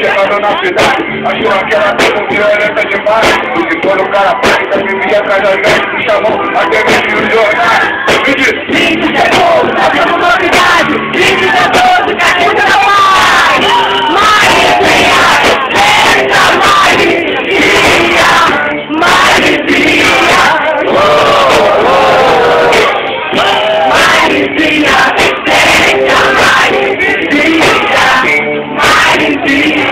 chegando na cidade, achou aquela coisa violenta demais. E quando o cara pega, vivia atrás das vestes, me chamou, até mesmo nos jornais. Me disse: 20 segundos, nós temos novidade. 20 segundos, que a gente não vai. Marizia, eita Marizia, Marizia. Marizia, eita Marizia, Marizia.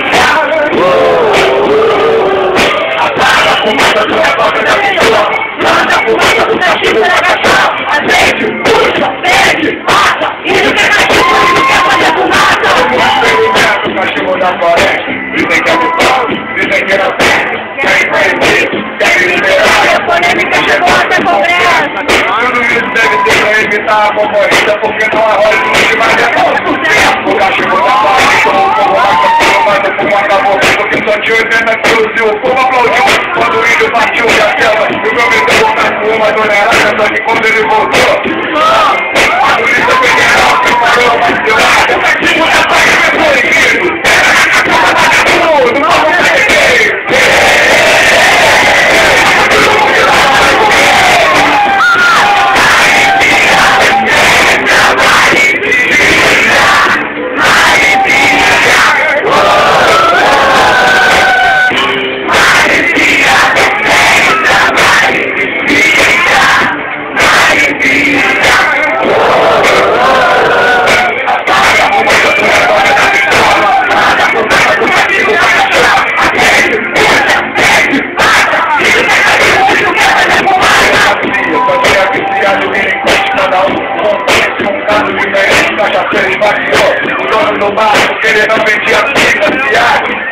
Apaga a fumaça do revólver da pessoa, manda a fumaça do cachimbo da cachaça. Acende, puxa, pede, passa, e não quer cachorro, e não quer fazer fumaça. O cachimbo da floresta, dizem que é do pau, dizem que é da festa. Querem conhecer, querem liberar. A polêmica chegou até Congresso. Tudo isso deve ser pra evitar a concorrência, porque não há hora de longe, mas é bom por tempo. O cachimbo da floresta, o povo acabou, mas o povo acabou, porque só tinha 80 quilos e o povo aplaudiu. Quando o índio partiu da selva, o meu meteu voltar com uma tonelada, só que quando ele voltou, a polícia federal preparou uma cilada. O cachimbo da floresta é proibido. Era vagabundo, não vamos perder. O dono do bar, porque ele não vendia pica,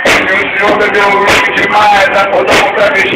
e o senhor bebeu uísque demais, acordou com pra mexer.